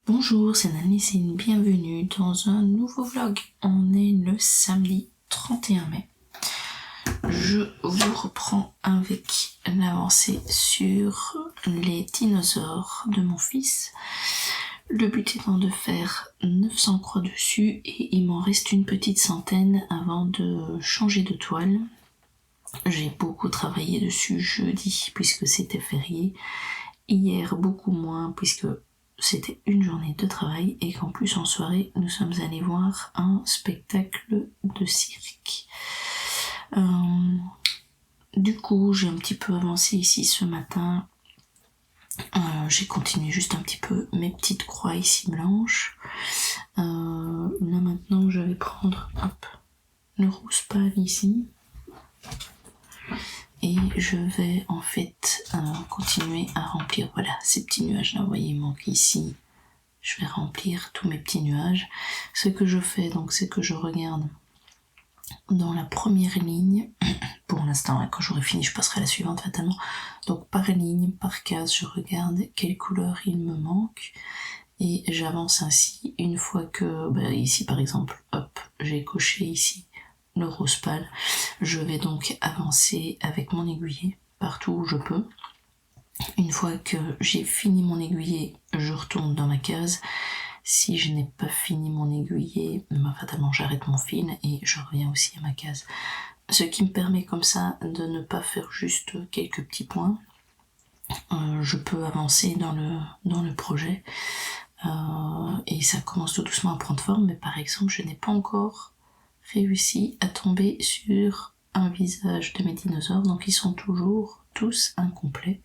Bonjour, c'est Nanessine, bienvenue dans un nouveau vlog. On est le samedi 31 mai. Je vous reprends avec l'avancée sur les dinosaures de mon fils. Le but étant de faire 900 croix dessus et il m'en reste une petite centaine avant de changer de toile. J'ai beaucoup travaillé dessus jeudi puisque c'était férié. Hier beaucoup moins puisque c'était une journée de travail et qu'en plus en soirée nous sommes allés voir un spectacle de cirque. Du coup j'ai un petit peu avancé ici ce matin. J'ai continué juste un petit peu mes petites croix ici blanches. Là maintenant je vais prendre le rose pâle ici. Et je vais en fait continuer à remplir, voilà, ces petits nuages là, vous voyez, il manque ici. Je vais remplir tous mes petits nuages. Ce que je fais donc, c'est que je regarde dans la première ligne, pour l'instant, quand j'aurai fini, je passerai à la suivante fatalement. Donc par ligne, par case, je regarde quelle couleur il me manque. Et j'avance ainsi, une fois que, ici par exemple, hop, j'ai coché ici le rose pâle. Je vais donc avancer avec mon aiguillet partout où je peux. Une fois que j'ai fini mon aiguillet, je retourne dans ma case. Si je n'ai pas fini mon aiguillet, fatalement j'arrête mon fil et je reviens aussi à ma case. Ce qui me permet comme ça de ne pas faire juste quelques petits points. Je peux avancer dans le projet et ça commence tout doucement à prendre forme. Mais par exemple, je n'ai pas encore réussi à tomber sur un visage de mes dinosaures, donc ils sont toujours tous incomplets.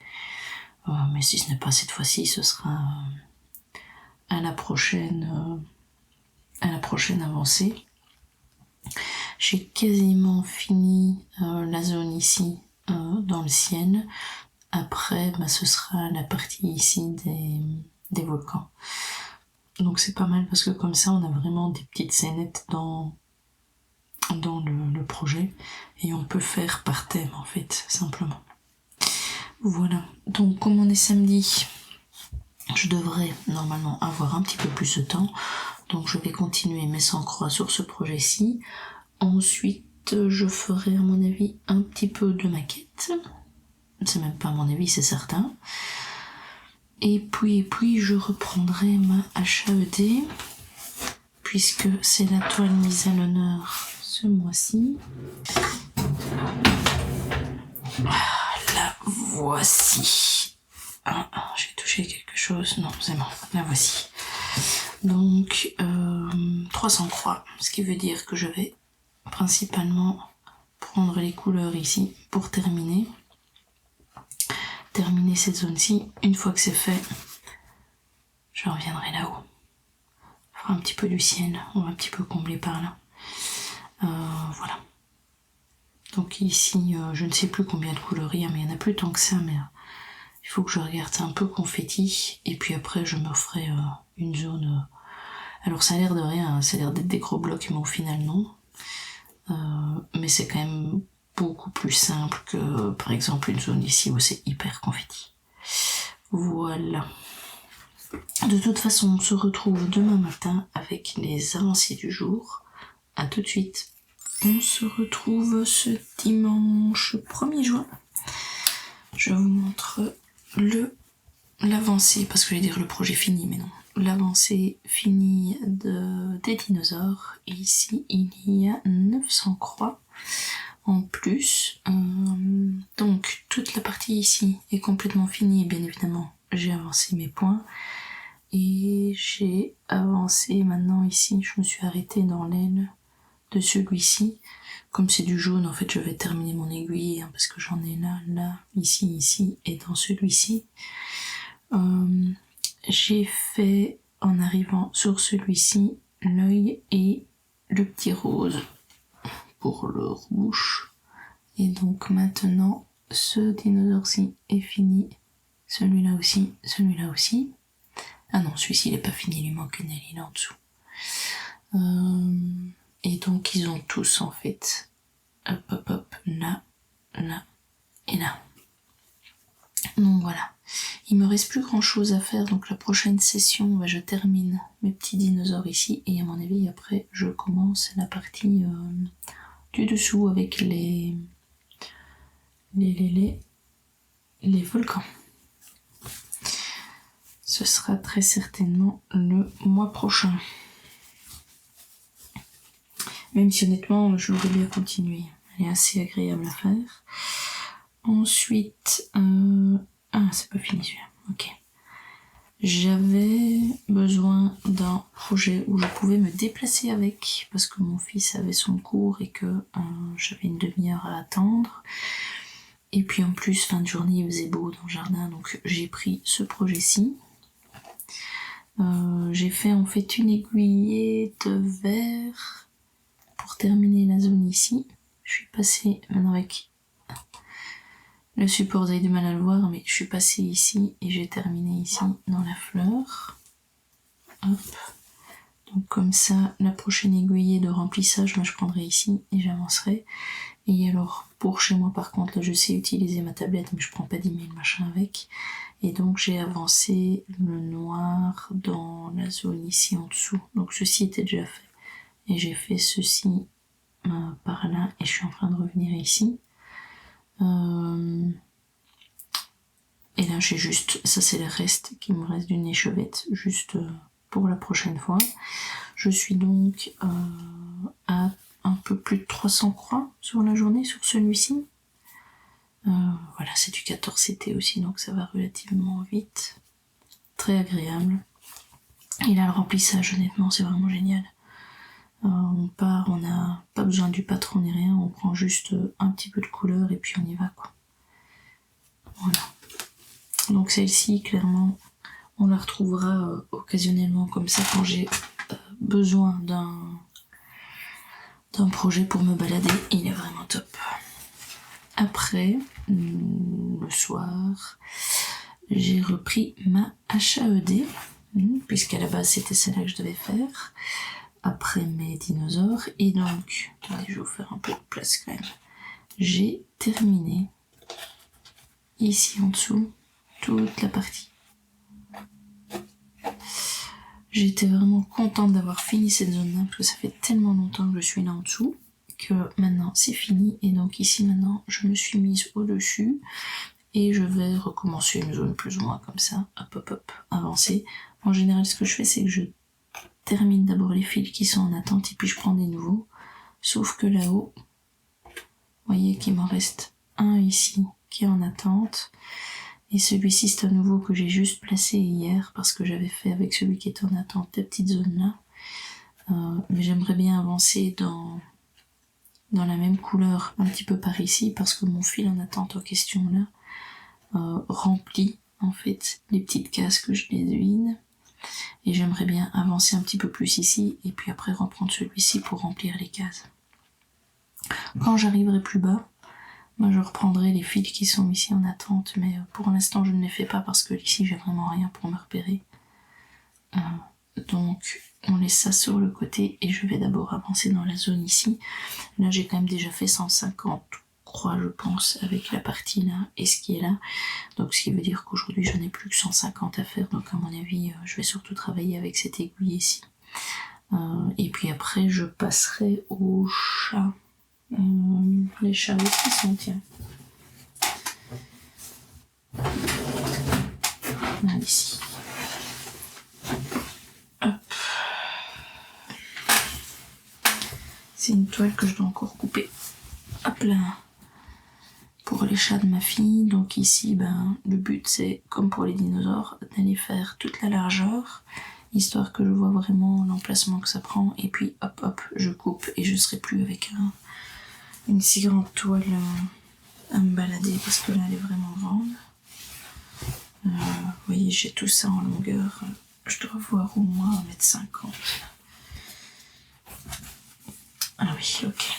Mais si ce n'est pas cette fois-ci, ce sera à la prochaine avancée. J'ai quasiment fini la zone ici dans le ciel. Après, ce sera la partie ici des volcans. Donc c'est pas mal parce que comme ça, on a vraiment des petites scénettes dans le projet et on peut faire par thème en fait, simplement. Voilà, donc comme on est samedi, je devrais normalement avoir un petit peu plus de temps, donc je vais continuer mes 100 croix sur ce projet-ci. Ensuite, je ferai à mon avis un petit peu de maquette, c'est même pas à mon avis, c'est certain. Et puis je reprendrai ma HAED, puisque c'est la toile mise à l'honneur ce mois-ci. La voici. J'ai touché quelque chose. Non, c'est bon. La voici. Donc, 300 croix. Ce qui veut dire que je vais principalement prendre les couleurs ici pour terminer cette zone-ci. Une fois que c'est fait, je reviendrai là-haut. On fera un petit peu du ciel. On va un petit peu combler par là. Voilà. Donc ici, je ne sais plus combien de couleurs il y a, mais il n'y en a plus tant que ça, mais il faut que je regarde, c'est un peu confetti, et puis après je me ferai une zone... alors ça a l'air de rien, ça a l'air d'être des gros blocs, mais au final non. Mais c'est quand même beaucoup plus simple que par exemple une zone ici où c'est hyper confetti. Voilà. De toute façon, on se retrouve demain matin avec les avancées du jour. À tout de suite. On se retrouve ce dimanche 1er juin. Je vous montre l'avancée, parce que je vais dire le projet fini, mais non. L'avancée finie des dinosaures. Et ici, il y a 900 croix en plus. Donc, toute la partie ici est complètement finie. Bien évidemment, j'ai avancé mes points. Et j'ai avancé maintenant ici. Je me suis arrêtée dans l'aile de celui-ci. Comme c'est du jaune, en fait, je vais terminer mon aiguille, parce que j'en ai là, ici, et dans celui-ci. J'ai fait, en arrivant sur celui-ci, l'œil et le petit rose pour leur bouche. Et donc maintenant, ce dinosaure-ci est fini. Celui-là aussi. Ah non, celui-ci il est pas fini, il lui manque une aile, il est en dessous. Et donc ils ont tous en fait, hop, là, et là. Donc voilà. Il me reste plus grand chose à faire, donc la prochaine session, je termine mes petits dinosaures ici, et à mon avis après je commence la partie du dessous avec les volcans. Ce sera très certainement le mois prochain. Même si honnêtement je l'aurais bien continué. Elle est assez agréable à faire. Ensuite, c'est pas fini celui-là. Ok. J'avais besoin d'un projet où je pouvais me déplacer avec, parce que mon fils avait son cours et que j'avais une demi-heure à attendre. Et puis en plus, fin de journée, il faisait beau dans le jardin, donc j'ai pris ce projet-ci. J'ai fait en fait une aiguillée de verre pour terminer la zone ici. Je suis passée maintenant avec le support, vous avez du mal à le voir, mais je suis passée ici et j'ai terminé ici dans la fleur. Hop. Donc comme ça, la prochaine aiguillée de remplissage, moi je prendrai ici et j'avancerai. Et alors, pour chez moi par contre, là je sais utiliser ma tablette, mais je prends pas d'email machin avec. Et donc j'ai avancé le noir dans la zone ici en dessous. Donc ceci était déjà fait. Et j'ai fait ceci par là et je suis en train de revenir ici. Et là j'ai juste, ça c'est le reste qui me reste d'une échevette, juste pour la prochaine fois. Je suis donc à un peu plus de 300 croix sur la journée sur celui-ci. Voilà, c'est du 14 CT aussi, donc ça va relativement vite. Très agréable. Et là le remplissage, honnêtement c'est vraiment génial. On part, on n'a pas besoin du patron ni rien, on prend juste un petit peu de couleur et puis on y va quoi. Voilà. Donc celle-ci, clairement, on la retrouvera occasionnellement comme ça quand j'ai besoin d'un projet pour me balader. Il est vraiment top. Après, le soir, j'ai repris ma HAED, puisqu'à la base c'était celle-là que je devais faire, après mes dinosaures. Et donc, attendez, je vais vous faire un peu de place quand même. J'ai terminé, ici en dessous, toute la partie. J'étais vraiment contente d'avoir fini cette zone-là, parce que ça fait tellement longtemps que je suis là en dessous, que maintenant c'est fini. Et donc ici maintenant, je me suis mise au-dessus, et je vais recommencer une zone plus ou moins comme ça, hop hop hop, avancer. En général, ce que je fais, c'est que je termine d'abord les fils qui sont en attente, et puis je prends des nouveaux. Sauf que là-haut, vous voyez qu'il m'en reste un ici, qui est en attente. Et celui-ci, c'est un nouveau que j'ai juste placé hier, parce que j'avais fait avec celui qui est en attente la petite zone là. Mais j'aimerais bien avancer dans la même couleur, un petit peu par ici, parce que mon fil en attente en question là remplit en fait les petites cases que je les vide. Et j'aimerais bien avancer un petit peu plus ici, et puis après reprendre celui-ci pour remplir les cases. Quand j'arriverai plus bas, moi je reprendrai les fils qui sont ici en attente, mais pour l'instant je ne les fais pas parce que ici j'ai vraiment rien pour me repérer. Donc on laisse ça sur le côté et je vais d'abord avancer dans la zone ici. Là j'ai quand même déjà fait 150 croix je pense avec la partie là et ce qui est là. Donc ce qui veut dire qu'aujourd'hui j'en ai plus que 150 à faire, donc à mon avis je vais surtout travailler avec cette aiguille ici. Et puis après je passerai au chat. Les chats aussi sont, tiens. Là, ici. Hop. C'est une toile que je dois encore couper. Hop là. Pour les chats de ma fille. Donc ici, le but c'est, comme pour les dinosaures, d'aller faire toute la largeur, histoire que je vois vraiment l'emplacement que ça prend. Et puis hop hop, je coupe et je serai plus avec une si grande toile à me balader parce que là elle est vraiment grande. Vous voyez, j'ai tout ça en longueur. Je dois avoir au moins 1m50. Ah oui, ok.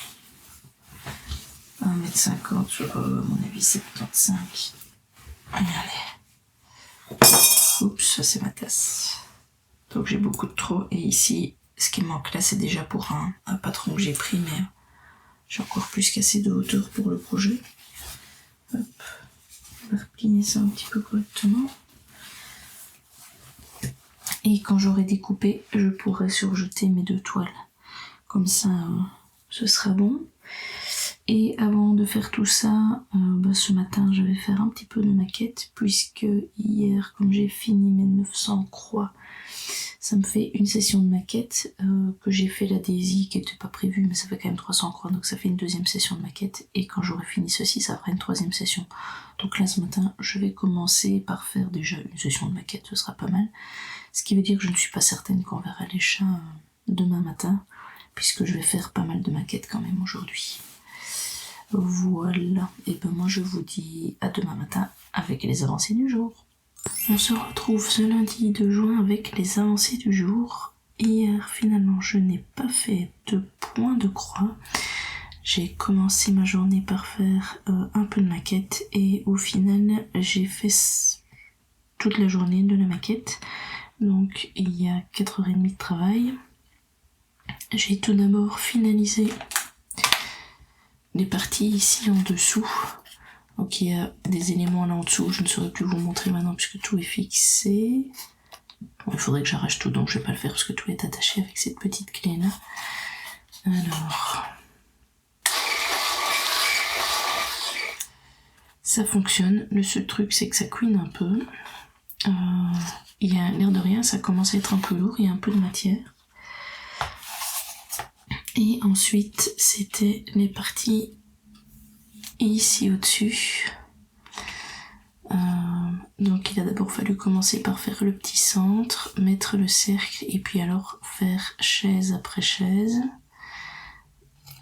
1m50 sur, à mon avis, 75. Regardez. Oups, ça c'est ma tasse. Donc j'ai beaucoup de trop. Et ici, ce qui manque là, c'est déjà pour un patron que j'ai pris, mais j'ai encore plus qu'assez de hauteur pour le projet. Hop. Je vais replier ça un petit peu correctement. Et quand j'aurai découpé, je pourrai surjeter mes 2 toiles. Comme ça, ce sera bon. Et avant de faire tout ça, ce matin, je vais faire un petit peu de maquette, puisque hier, comme j'ai fini mes 900 croix, ça me fait une session de maquette, que j'ai fait la Daisy, qui n'était pas prévue, mais ça fait quand même 300 croix, donc ça fait une 2e session de maquette. Et quand j'aurai fini ceci, ça fera une 3e session. Donc là, ce matin, je vais commencer par faire déjà une session de maquette, ce sera pas mal. Ce qui veut dire que je ne suis pas certaine qu'on verra les chats demain matin, puisque je vais faire pas mal de maquettes quand même aujourd'hui. Voilà, et ben moi je vous dis à demain matin avec les avancées du jour. On se retrouve ce lundi 2 juin avec les avancées du jour. Hier finalement je n'ai pas fait de point de croix. J'ai commencé ma journée par faire un peu de maquette et au final j'ai fait toute la journée de la maquette. Donc il y a 4h30 de travail. J'ai tout d'abord finalisé les parties ici en dessous. Donc il y a des éléments là en dessous, je ne saurais plus vous montrer maintenant puisque tout est fixé. Bon, il faudrait que j'arrache tout, donc je vais pas le faire parce que tout est attaché avec cette petite clé là. Alors, ça fonctionne. Le seul truc c'est que ça couine un peu. Il y a l'air de rien, ça commence à être un peu lourd, il y a un peu de matière. Et ensuite, c'était les parties ici au-dessus. Donc il a d'abord fallu commencer par faire le petit centre, mettre le cercle et puis alors faire chaise après chaise.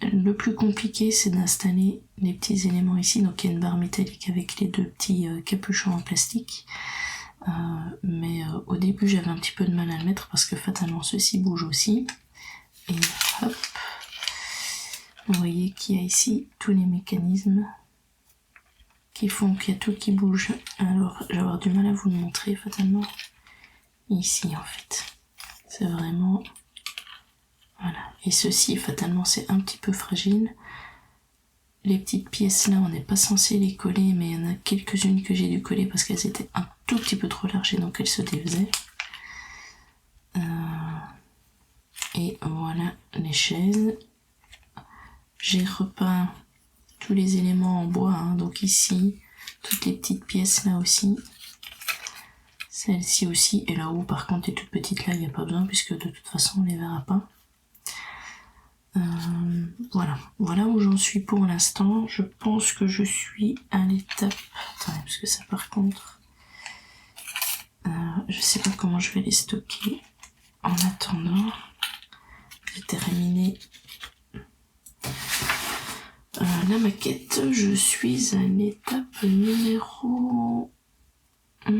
Le plus compliqué c'est d'installer les petits éléments ici. Donc il y a une barre métallique avec les 2 petits capuchons en plastique. Mais au début j'avais un petit peu de mal à le mettre parce que fatalement ceci bouge aussi. Et hop, vous voyez qu'il y a ici tous les mécanismes qui font qu'il y a tout qui bouge. Alors je vais avoir du mal à vous le montrer fatalement ici en fait. C'est vraiment... Voilà. Et ceci fatalement c'est un petit peu fragile. Les petites pièces là on n'est pas censé les coller, mais il y en a quelques-unes que j'ai dû coller parce qu'elles étaient un tout petit peu trop larges et donc elles se défaisaient. Et voilà les chaises. J'ai repeint tous les éléments en bois, hein, donc ici, toutes les petites pièces là aussi, celle-ci aussi, et là-haut par contre les toutes petites là il n'y a pas besoin puisque de toute façon on les verra pas. Voilà où j'en suis pour l'instant. Je pense que je suis à l'étape... Attendez, parce que ça par contre... je sais pas comment je vais les stocker. En attendant, j'ai terminé la maquette. Je suis à l'étape numéro 15.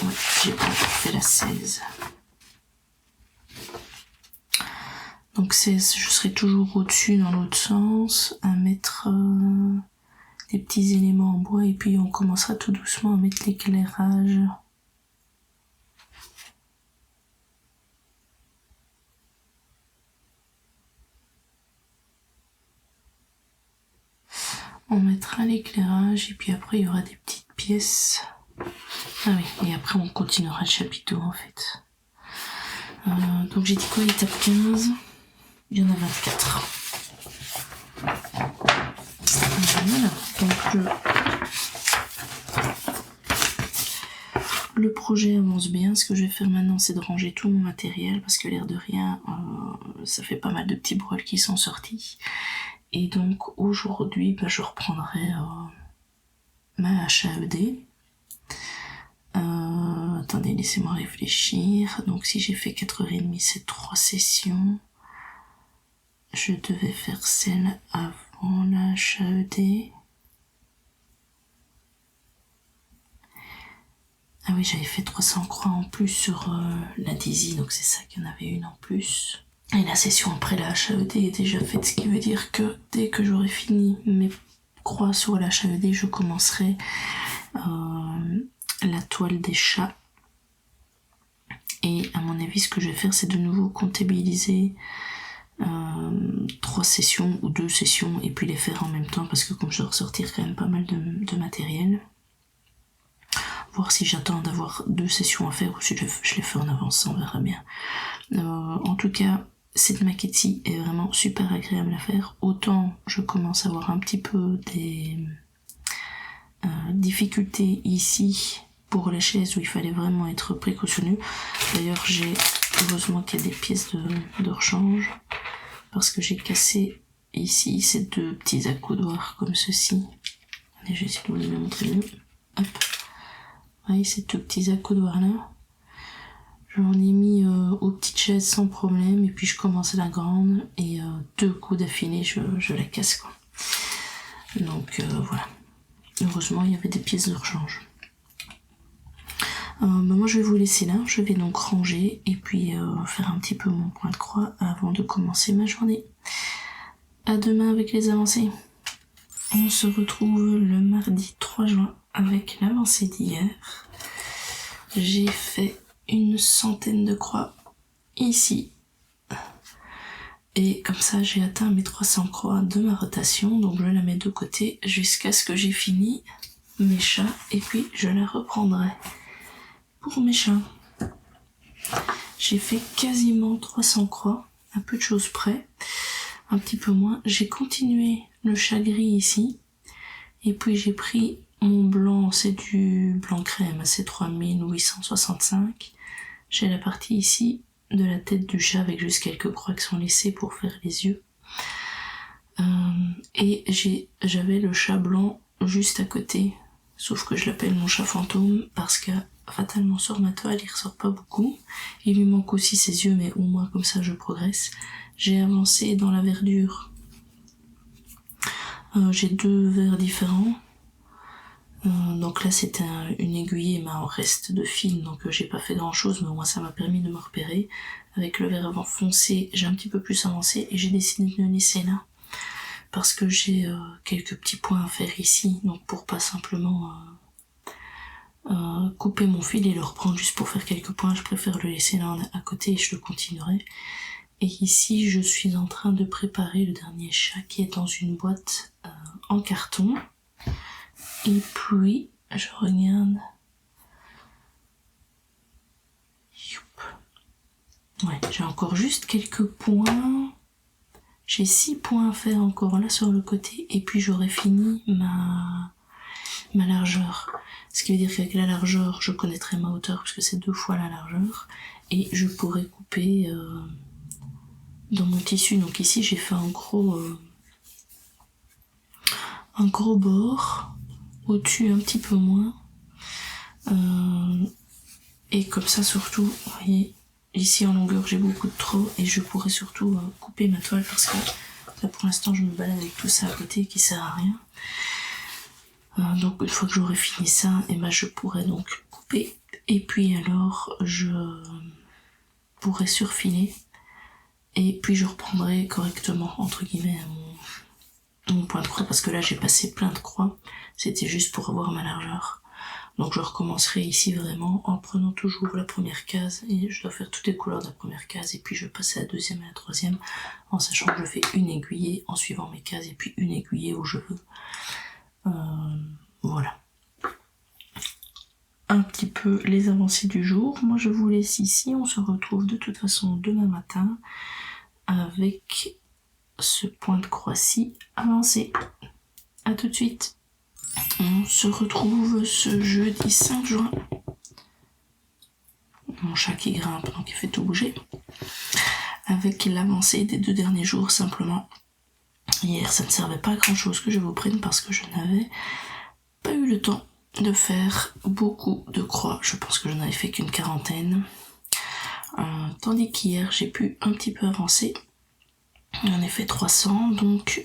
Ouais, j'ai pas encore fait la 16. Donc 16, je serai toujours au-dessus dans l'autre sens, à mettre des petits éléments en bois, et puis on commencera tout doucement à mettre l'éclairage. On mettra l'éclairage, et puis après il y aura des petites pièces. Ah oui, et après on continuera le chapiteau en fait. Donc j'ai dit quoi, l'étape 15? Il y en a 24. Voilà, donc le projet avance bien. Ce que je vais faire maintenant, c'est de ranger tout mon matériel, parce que l'air de rien, ça fait pas mal de petits brûles qui sont sortis. Et donc aujourd'hui, je reprendrai ma HAED. Attendez, laissez-moi réfléchir. Donc si j'ai fait 4h30, c'est 3 sessions. Je devais faire celle avant la HAED. Ah oui, j'avais fait 300 croix en plus sur la Daisy, donc c'est ça qu'il y en avait une en plus. Et la session après la HAED est déjà faite, ce qui veut dire que dès que j'aurai fini mes croix sur la HAED, je commencerai la toile des chats. Et à mon avis, ce que je vais faire, c'est de nouveau comptabiliser 3 sessions ou 2 sessions et puis les faire en même temps parce que comme je dois ressortir quand même pas mal de matériel. Voir si j'attends d'avoir 2 sessions à faire ou si je les fais en avance, on verra bien. En tout cas, cette maquette-ci est vraiment super agréable à faire. Autant je commence à avoir un petit peu des difficultés ici pour les chaises où il fallait vraiment être précautionneux. D'ailleurs, heureusement qu'il y a des pièces de rechange parce que j'ai cassé ici ces 2 petits accoudoirs comme ceci. Allez, je vais essayer de vous les montrer mieux. Hop. Vous voyez ces 2 petits accoudoirs là. J'en ai mis aux petites chaises sans problème et puis je commence à la grande et 2 coups d'affilée je la casse quoi. Donc voilà. Heureusement il y avait des pièces de rechange. Moi je vais vous laisser là, je vais donc ranger et puis faire un petit peu mon point de croix avant de commencer ma journée. À demain avec les avancées. On se retrouve le mardi 3 juin avec l'avancée d'hier. J'ai fait une centaine de croix ici. Et comme ça j'ai atteint mes 300 croix de ma rotation, donc je la mets de côté jusqu'à ce que j'ai fini mes chats et puis je la reprendrai pour mes chats. J'ai fait quasiment 300 croix, à peu de choses près, un petit peu moins. J'ai continué le chat gris ici et puis j'ai pris mon blanc, c'est du blanc crème, c'est 3865. J'ai la partie ici de la tête du chat avec juste quelques croix qui sont laissées pour faire les yeux. Et j'avais le chat blanc juste à côté, sauf que je l'appelle mon chat fantôme parce que fatalement sur ma toile il ressort pas beaucoup. Il lui manque aussi ses yeux mais au moins comme ça je progresse. J'ai avancé dans la verdure. J'ai 2 verres différents. Donc là c'était une aiguillée mais en reste de fil donc j'ai pas fait grand chose mais au moins ça m'a permis de me repérer. Avec le verre avant foncé j'ai un petit peu plus avancé et j'ai décidé de le laisser là parce que j'ai quelques petits points à faire ici donc pour pas simplement couper mon fil et le reprendre juste pour faire quelques points, je préfère le laisser là à côté et je le continuerai. Et ici je suis en train de préparer le dernier chat qui est dans une boîte en carton. Et puis, je regarde. Ouais, j'ai encore juste quelques points. J'ai 6 points à faire encore là sur le côté. Et puis j'aurai fini ma largeur. Ce qui veut dire qu'avec la largeur, je connaîtrai ma hauteur parce que c'est 2 fois la largeur. Et je pourrai couper dans mon tissu. Donc ici, j'ai fait un gros bord. Au-dessus un petit peu moins. Et comme ça surtout, vous voyez, ici en longueur j'ai beaucoup de trop et je pourrais surtout couper ma toile parce que là pour l'instant je me balade avec tout ça à côté qui sert à rien. Donc une fois que j'aurai fini ça, et ben je pourrai donc couper et puis alors je pourrai surfiler et puis je reprendrai correctement entre guillemets mon point de croix parce que là j'ai passé plein de croix, c'était juste pour avoir ma largeur. Donc je recommencerai ici vraiment en prenant toujours la première case et je dois faire toutes les couleurs de la première case et puis je passe à la deuxième et à la troisième en sachant que je fais une aiguillée en suivant mes cases et puis une aiguillée où je veux. Voilà. Un petit peu les avancées du jour. Moi je vous laisse ici, on se retrouve de toute façon demain matin avec ce point de croix-ci avancé. A tout de suite. On se retrouve ce jeudi 5 juin. Mon chat qui grimpe, donc il fait tout bouger. Avec l'avancée des 2 derniers jours simplement. Hier, ça ne servait pas à grand chose que je vous prenne parce que je n'avais pas eu le temps de faire beaucoup de croix. Je pense que je n'avais fait qu'une 40aine. Tandis qu'hier, j'ai pu un petit peu avancer. J'en ai fait 300, donc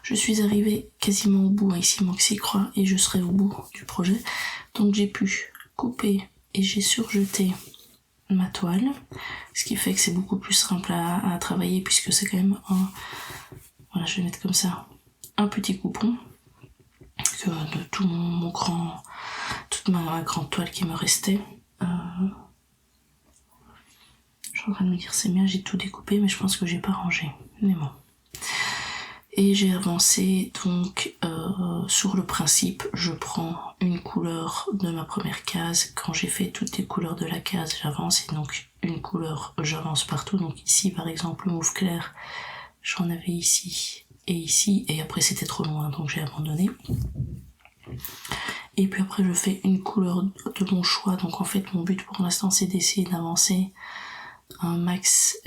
je suis arrivée quasiment au bout, ici il manque 6 croix et je serai au bout du projet. Donc j'ai pu couper et j'ai surjeté ma toile, ce qui fait que c'est beaucoup plus simple à travailler puisque c'est quand même un... Voilà, je vais mettre comme ça, un petit coupon que de tout toute ma grande toile qui me restait. suis en train de me dire c'est bien, j'ai tout découpé, mais je pense que j'ai pas rangé. Mais bon. Et j'ai avancé donc sur le principe, je prends une couleur de ma première case. Quand j'ai fait toutes les couleurs de la case, j'avance, et donc une couleur, j'avance partout. Donc ici par exemple, le mauve clair, j'en avais ici et ici, et après c'était trop loin, donc j'ai abandonné. Et puis après je fais une couleur de mon choix. Donc en fait mon but pour l'instant c'est d'essayer d'avancer un max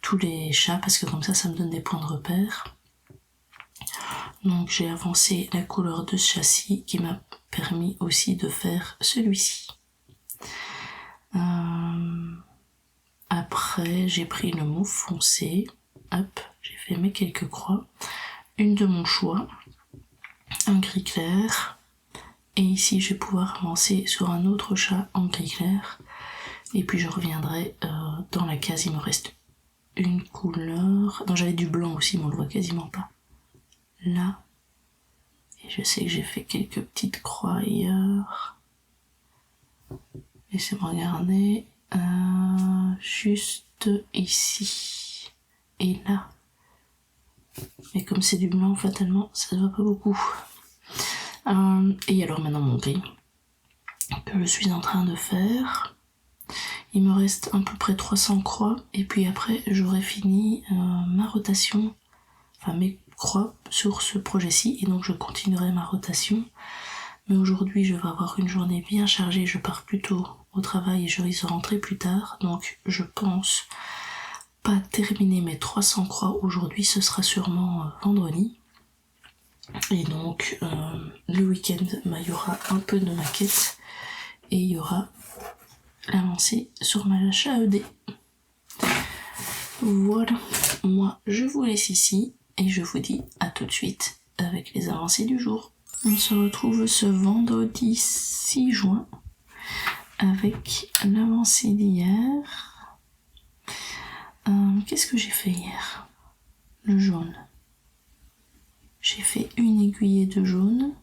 tous les chats, parce que comme ça me donne des points de repère. Donc j'ai avancé la couleur de ce châssis qui m'a permis aussi de faire celui-ci. Après j'ai pris le mauve foncé, hop, j'ai fait mes quelques croix, une de mon choix, un gris clair, et ici je vais pouvoir avancer sur un autre chat en gris clair, et puis je reviendrai dans la case. Il me reste une couleur, non j'avais du blanc aussi mais on le voit quasiment pas, là, et je sais que j'ai fait quelques petites croix ailleurs, laissez-moi regarder, juste ici et là, mais comme c'est du blanc fatalement ça se voit pas beaucoup. Et alors maintenant mon gris que je suis en train de faire, il me reste à peu près 300 croix, et puis après j'aurai fini ma rotation, enfin mes croix sur ce projet-ci, et donc je continuerai ma rotation. Mais aujourd'hui je vais avoir une journée bien chargée, je pars plus tôt au travail et je risque de rentrer plus tard, donc je pense pas terminer mes 300 croix aujourd'hui, ce sera sûrement vendredi. Et donc le week-end, il y aura un peu de maquette et il y aura l'avancée sur ma lâche AED. Voilà, moi je vous laisse ici et je vous dis à tout de suite avec les avancées du jour. On se retrouve ce vendredi 6 juin avec l'avancée d'hier. Qu'est-ce que j'ai fait hier? Le jaune. J'ai fait une aiguillée de jaune.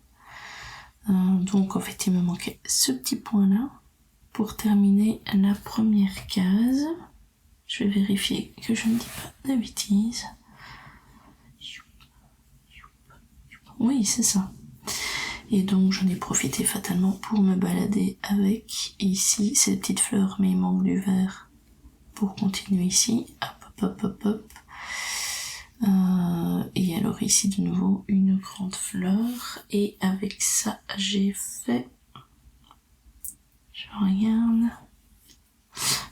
Donc en fait il me manquait ce petit point là pour terminer la première case. Je vais vérifier que je ne dis pas de bêtises. Oui, c'est ça. Et donc j'en ai profité fatalement pour me balader avec ici ces petites fleurs, mais il manque du vert pour continuer ici. Hop, hop, hop, hop. Et alors ici de nouveau une grande fleur, et avec ça j'ai fait, je regarde,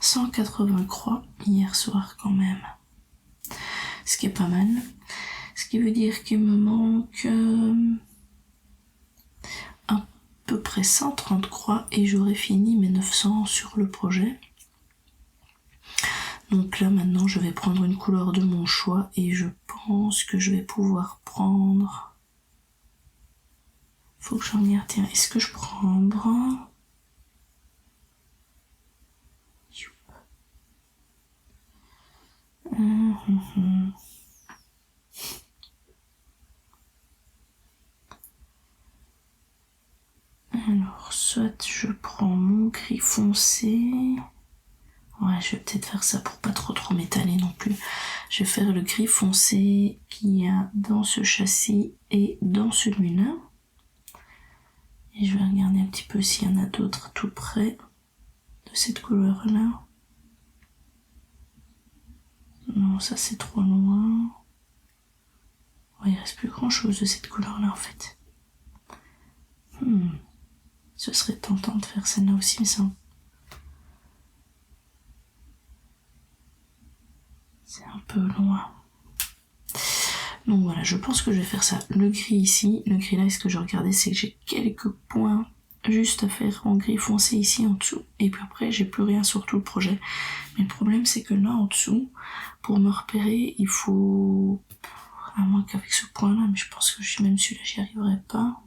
180 croix hier soir quand même, ce qui est pas mal, ce qui veut dire qu'il me manque à peu près 130 croix et j'aurai fini mes 900 sur le projet. Donc là maintenant je vais prendre une couleur de mon choix et je pense que je vais pouvoir prendre... Faut que je regarde, tiens, est-ce que je prends un brun? Alors soit je prends mon gris foncé... Ouais, je vais peut-être faire ça pour pas trop m'étaler non plus. Je vais faire le gris foncé qu'il y a dans ce châssis et dans celui-là. Et je vais regarder un petit peu s'il y en a d'autres tout près de cette couleur-là. Non, ça c'est trop loin. Ouais, il reste plus grand-chose de cette couleur-là en fait. Ce serait tentant de faire celle-là aussi, mais ça... c'est un peu loin. Donc voilà, je pense que je vais faire ça. Le gris ici, le gris là, ce que je regardais, c'est que j'ai quelques points juste à faire en gris foncé ici en dessous. Et puis après, j'ai plus rien sur tout le projet. Mais le problème, c'est que là en dessous, pour me repérer, il faut... à moins qu'avec ce point là, mais je pense que même celui-là, j'y arriverai pas.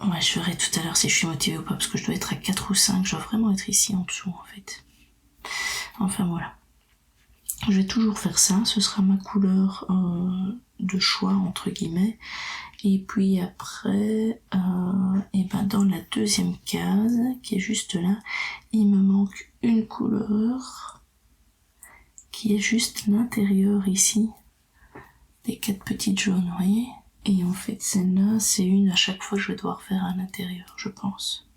Ouais, je verrai tout à l'heure si je suis motivée ou pas, parce que je dois être à 4 ou 5, je dois vraiment être ici en dessous en fait. Enfin voilà. Je vais toujours faire ça, ce sera ma couleur de choix entre guillemets. Et puis après, et ben dans la deuxième case, qui est juste là, il me manque une couleur qui est juste l'intérieur ici, des 4 petites jaunes, vous voyez. Et en fait celle-là, c'est une à chaque fois que je vais devoir faire à l'intérieur, je pense.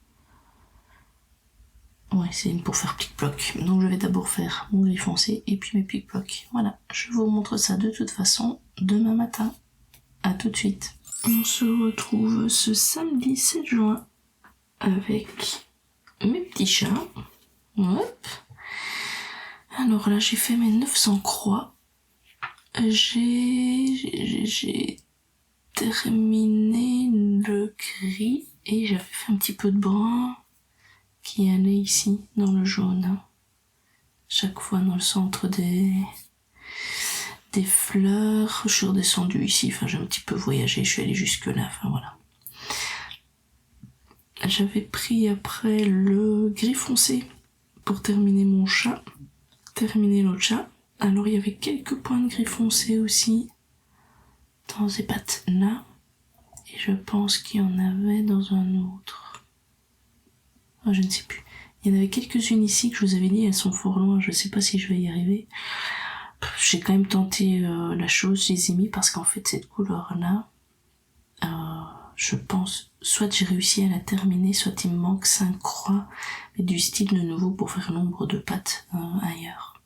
Ouais, c'est une pour faire plic-ploc. Donc je vais d'abord faire mon gris foncé et puis mes plic-plocs. Voilà, je vous montre ça de toute façon demain matin. À tout de suite. On se retrouve ce samedi 7 juin avec mes petits chats. Hop. Alors là, j'ai fait mes 900 croix. J'ai terminé le gris et j'avais fait un petit peu de brun qui allait ici dans le jaune. Chaque fois dans le centre des fleurs. Je suis redescendue ici, enfin j'ai un petit peu voyagé, je suis allée jusque là, enfin voilà. J'avais pris après le gris foncé pour terminer mon chat, terminer l'autre chat. Alors il y avait quelques points de gris foncé aussi dans ces pattes là, et je pense qu'il y en avait dans un autre. Oh, je ne sais plus. Il y en avait quelques-unes ici que je vous avais dit, elles sont fort loin, je sais pas si je vais y arriver. J'ai quand même tenté la chose, je les ai mis parce qu'en fait cette couleur là, je pense, soit j'ai réussi à la terminer, soit il me manque 5 croix, mais du style de nouveau pour faire l'ombre de pattes ailleurs.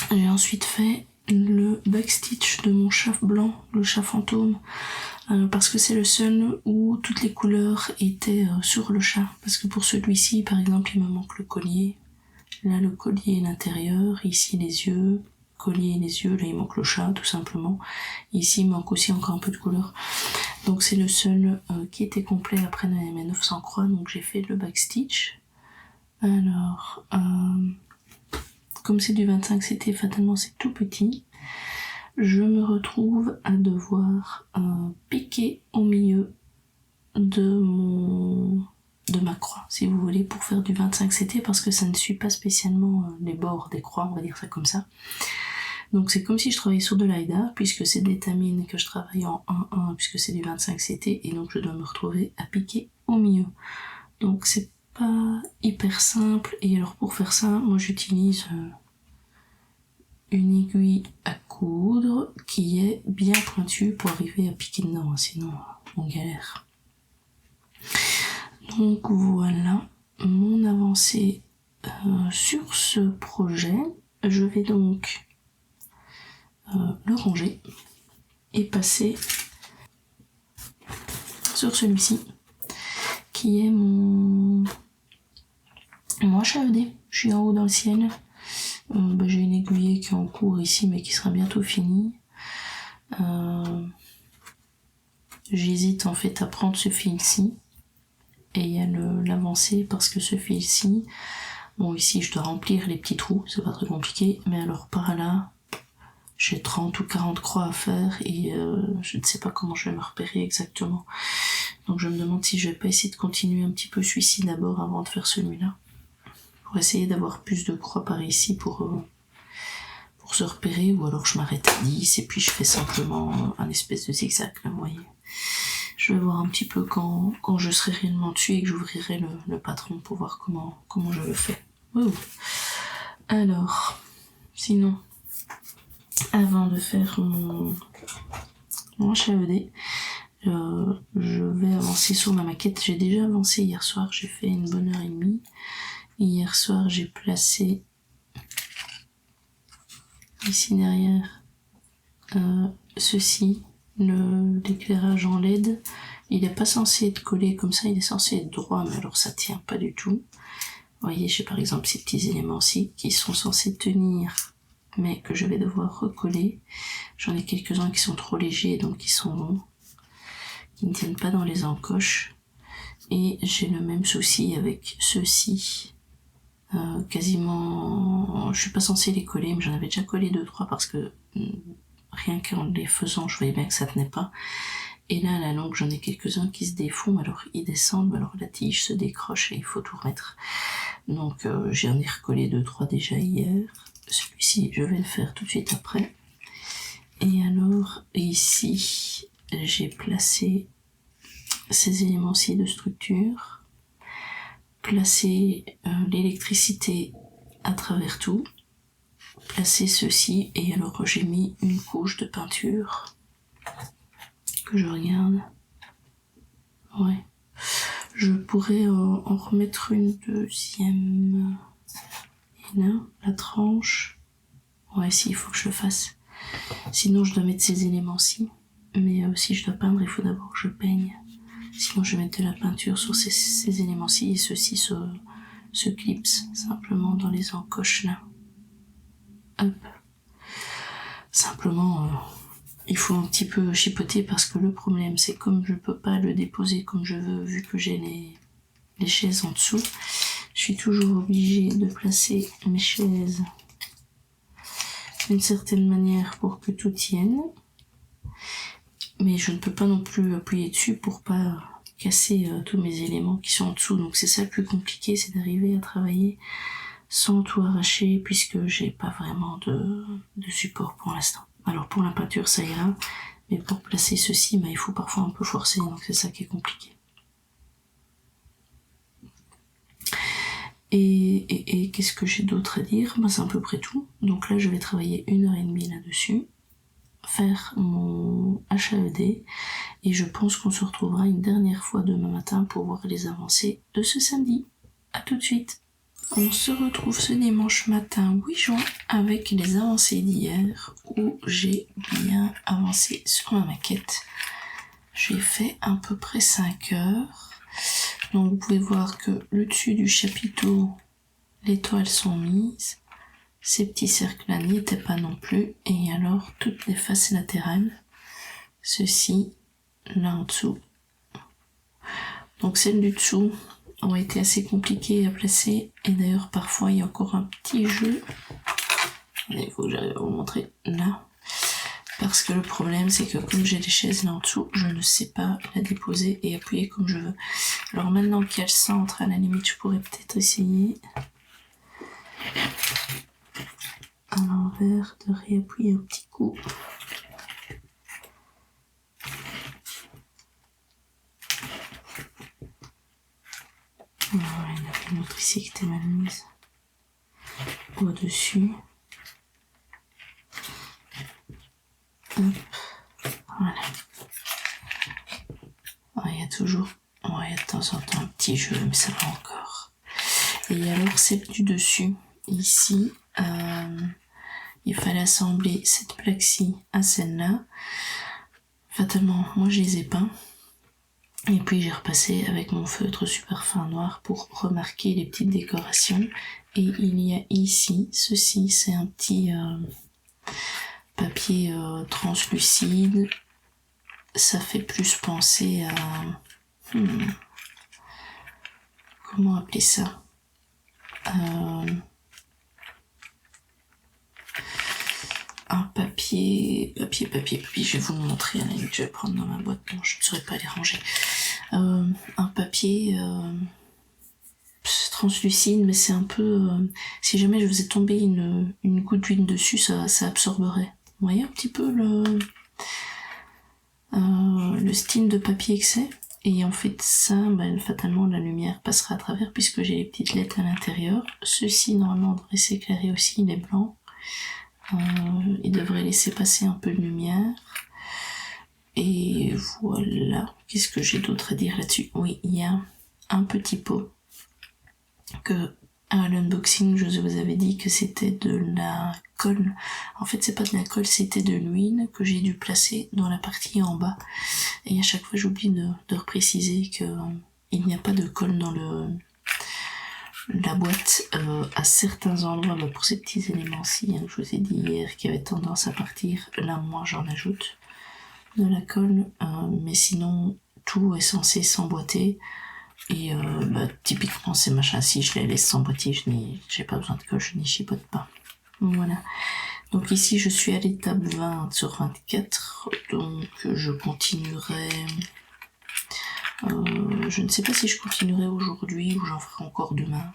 J'ai ensuite fait le backstitch de mon chat blanc, le chat fantôme, parce que c'est le seul où toutes les couleurs étaient sur le chat. Parce que pour celui-ci, par exemple, il me manque le collier. Là, le collier et l'intérieur, ici les yeux, collier et les yeux, là il manque le chat tout simplement. Ici il manque aussi encore un peu de couleur. Donc c'est le seul qui était complet après mes 900 croix, donc j'ai fait le backstitch. Alors, comme c'est du 25 CT, fatalement c'est tout petit, je me retrouve à devoir piquer au milieu de ma croix, si vous voulez, pour faire du 25 CT, parce que ça ne suit pas spécialement les bords des croix, on va dire ça comme ça. Donc c'est comme si je travaillais sur de l'AIDA, puisque c'est des tamines que je travaille en 1-1, puisque c'est du 25 CT, et donc je dois me retrouver à piquer au milieu. Donc c'est pas hyper simple, et alors pour faire ça, moi j'utilise une aiguille à coudre qui est bien pointue pour arriver à piquer dedans, sinon on galère. Donc voilà mon avancée sur ce projet. Je vais donc le ranger et passer sur celui-ci qui est mon HAED. Je suis en haut dans le ciel. J'ai une aiguille qui est en cours ici mais qui sera bientôt finie. J'hésite en fait à prendre ce fil-ci et à l'avancer parce que ce fil-ci, bon ici je dois remplir les petits trous, c'est pas très compliqué, mais alors par là j'ai 30 ou 40 croix à faire et je ne sais pas comment je vais me repérer exactement. Donc je me demande si je vais pas essayer de continuer un petit peu celui-ci d'abord avant de faire celui-là. Pour essayer d'avoir plus de croix par ici pour se repérer, ou alors je m'arrête à 10 et puis je fais simplement un espèce de zigzag là, vous voyez. Je vais voir un petit peu quand je serai réellement dessus et que j'ouvrirai le patron pour voir comment je le fais. Ouh. Alors, sinon, avant de faire mon HAED, je vais avancer sur ma maquette. J'ai déjà avancé hier soir, j'ai fait une bonne heure et demie. Hier soir, j'ai placé ici derrière ceci, l'éclairage en LED. Il n'est pas censé être collé comme ça, il est censé être droit, mais alors ça tient pas du tout. Vous voyez, j'ai par exemple ces petits éléments-ci qui sont censés tenir, mais que je vais devoir recoller. J'en ai quelques-uns qui sont trop légers, donc qui ne tiennent pas dans les encoches. Et j'ai le même souci avec ceux-ci. Quasiment, je suis pas censée les coller, mais j'en avais déjà collé 2-3 parce que rien qu'en les faisant, je voyais bien que ça tenait pas. Et là, à la longue, j'en ai quelques-uns qui se défont, alors ils descendent, alors la tige se décroche et il faut tout remettre. Donc j'en ai recollé 2-3 déjà hier. celui-ci je vais le faire tout de suite après. Et alors ici j'ai placé ces éléments-ci de structure, placé l'électricité à travers tout, placé ceci, et alors j'ai mis une couche de peinture que je regarde. Ouais, je pourrais en remettre une deuxième. Et là, la tranche. Ouais, si, il faut que je le fasse. Sinon, je dois mettre ces éléments-ci. Mais si je dois peindre, il faut d'abord que je peigne. Sinon, je vais mettre de la peinture sur ces éléments-ci, et ceux-ci se clipsent simplement dans les encoches là. Hop. Simplement, il faut un petit peu chipoter, parce que le problème, c'est comme je peux pas le déposer comme je veux, vu que j'ai les chaises en dessous, je suis toujours obligée de placer mes chaises d'une certaine manière pour que tout tienne. Mais je ne peux pas non plus appuyer dessus pour pas casser tous mes éléments qui sont en dessous. Donc c'est ça le plus compliqué, c'est d'arriver à travailler sans tout arracher, puisque j'ai pas vraiment de support pour l'instant. Alors pour la peinture ça ira, mais pour placer ceci, il faut parfois un peu forcer, donc c'est ça qui est compliqué. Et qu'est-ce que j'ai d'autre à dire? C'est à peu près tout. Donc là je vais travailler 1h30 là-dessus, faire mon HAED, et je pense qu'on se retrouvera une dernière fois demain matin pour voir les avancées de ce samedi. A tout de suite. On se retrouve ce dimanche matin 8 juin avec les avancées d'hier, où j'ai bien avancé sur ma maquette. J'ai fait à peu près 5 heures. Donc vous pouvez voir que le dessus du chapiteau, les toiles sont mises. Ces petits cercles-là n'y étaient pas non plus. Et alors toutes les faces latérales, ceci, là en dessous. Donc celles du dessous ont été assez compliquées à placer. Et d'ailleurs parfois il y a encore un petit jeu. Il faut que j'arrive à vous montrer là. Parce que le problème c'est que comme j'ai les chaises là en dessous, je ne sais pas la déposer et appuyer comme je veux. Alors maintenant qu'il y a le centre, à la limite je pourrais peut-être essayer à l'envers de réappuyer un petit coup. Voilà, il y en avait une autre ici qui était mal mise au-dessus. Hop, voilà. Il y a toujours, il y a de temps en temps un petit jeu, mais ça va encore. Et alors celle du dessus, ici, il fallait assembler cette plaque-ci à celle-là. Fatalement, moi je les ai peints. Et puis j'ai repassé avec mon feutre super fin noir pour remarquer les petites décorations. Et il y a ici, ceci, c'est un petit papier translucide. Ça fait plus penser à... comment appeler ça? Un papier, je vais vous le montrer à la limite, je vais le prendre dans ma boîte, non, je ne saurais pas les ranger. Un papier translucide, mais c'est un peu... si jamais je faisais tomber une goutte d'huile dessus, ça absorberait. Vous voyez un petit peu le style de papier que c'est? Et en fait ça, fatalement la lumière passera à travers puisque j'ai les petites lettres à l'intérieur. Ceci normalement devrait s'éclairer aussi, il est blanc. Il devrait laisser passer un peu de lumière. Et voilà. Qu'est-ce que j'ai d'autre à dire là-dessus? Oui, il y a un petit pot que à l'unboxing je vous avais dit que c'était de la colle. En fait c'est pas de la colle, c'était de l'huile que j'ai dû placer dans la partie en bas. Et à chaque fois j'oublie de repréciser que il n'y a pas de colle dans la boîte à certains endroits, pour ces petits éléments-ci que je vous ai dit hier qui avaient tendance à partir, là moi j'en ajoute de la colle, mais sinon tout est censé s'emboîter. Et typiquement ces machins, si je les laisse s'emboîter, j'ai pas besoin de colle, je n'y chipote pas. Voilà. Donc ici je suis à l'étape 20 sur 24, donc je continuerai. Je ne sais pas si je continuerai aujourd'hui ou j'en ferai encore demain.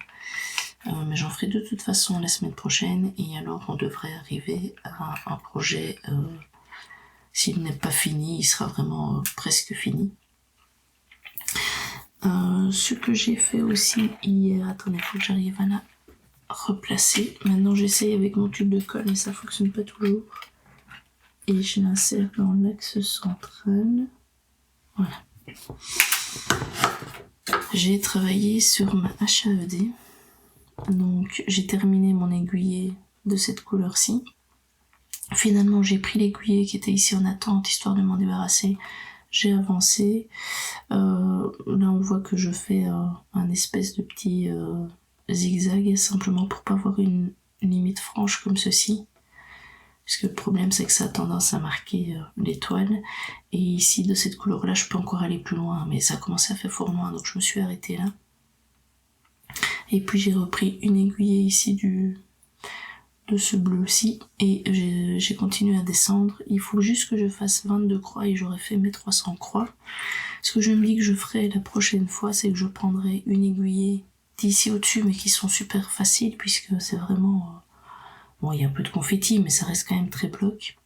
mais j'en ferai de toute façon la semaine prochaine, et alors on devrait arriver à un projet, s'il n'est pas fini, il sera vraiment presque fini. Ce que j'ai fait aussi hier, attendez, il faut que j'arrive à la replacer. Maintenant j'essaye avec mon tube de colle, mais ça fonctionne pas toujours. Et je l'insère dans l'axe central. Voilà. J'ai travaillé sur ma HAED. Donc j'ai terminé mon aiguillet de cette couleur-ci. Finalement j'ai pris l'aiguillet qui était ici en attente, histoire de m'en débarrasser. J'ai avancé. Là on voit que je fais un espèce de petit zigzag, simplement pour pas avoir une limite franche comme ceci. Parce que le problème c'est que ça a tendance à marquer l'étoile. Et ici de cette couleur là je peux encore aller plus loin, mais ça commençait à faire fort loin, donc je me suis arrêtée là. Et puis j'ai repris une aiguille ici de ce bleu-ci, et j'ai continué à descendre. Il faut juste que je fasse 22 croix, et j'aurais fait mes 300 croix. Ce que je me dis que je ferai la prochaine fois, c'est que je prendrai une aiguille d'ici au-dessus, mais qui sont super faciles, puisque c'est vraiment... bon, il y a un peu de confetti, mais ça reste quand même très bloc.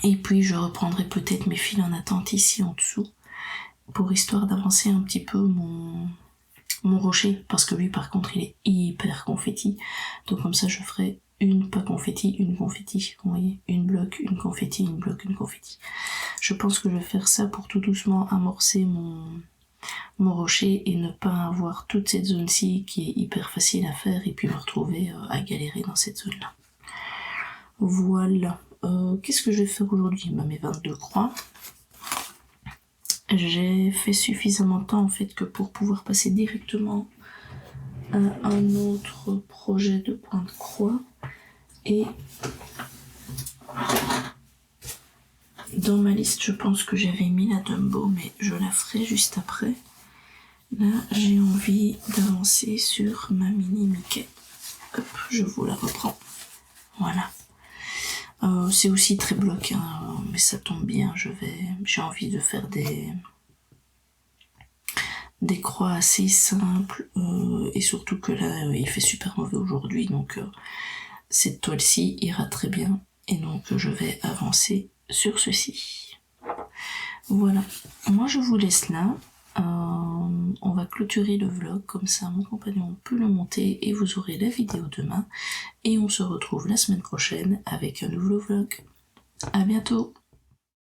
Et puis je reprendrai peut-être mes fils en attente ici en dessous, pour histoire d'avancer un petit peu mon rocher, parce que lui par contre il est hyper confetti, donc comme ça je ferai une pas confetti, une confetti, vous voyez, une bloc, une confetti, une bloc, une confetti. Je pense que je vais faire ça pour tout doucement amorcer mon rocher et ne pas avoir toute cette zone-ci qui est hyper facile à faire, et puis me retrouver à galérer dans cette zone-là. Voilà. Qu'est-ce que je vais faire aujourd'hui? Mes 22 croix. J'ai fait suffisamment de temps en fait que pour pouvoir passer directement à un autre projet de point de croix. Et dans ma liste, je pense que j'avais mis la Dumbo, mais je la ferai juste après. Là, j'ai envie d'avancer sur ma mini Mickey. Hop, je vous la reprends. Voilà. C'est aussi très bloc, hein, mais ça tombe bien. J'ai envie de faire des croix assez simples, et surtout que là, il fait super mauvais aujourd'hui, donc cette toile-ci ira très bien, et donc je vais avancer sur ceci. Voilà. Moi, je vous laisse là. On va clôturer le vlog, comme ça mon compagnon peut le monter et vous aurez la vidéo demain, et on se retrouve la semaine prochaine avec un nouveau vlog. À bientôt.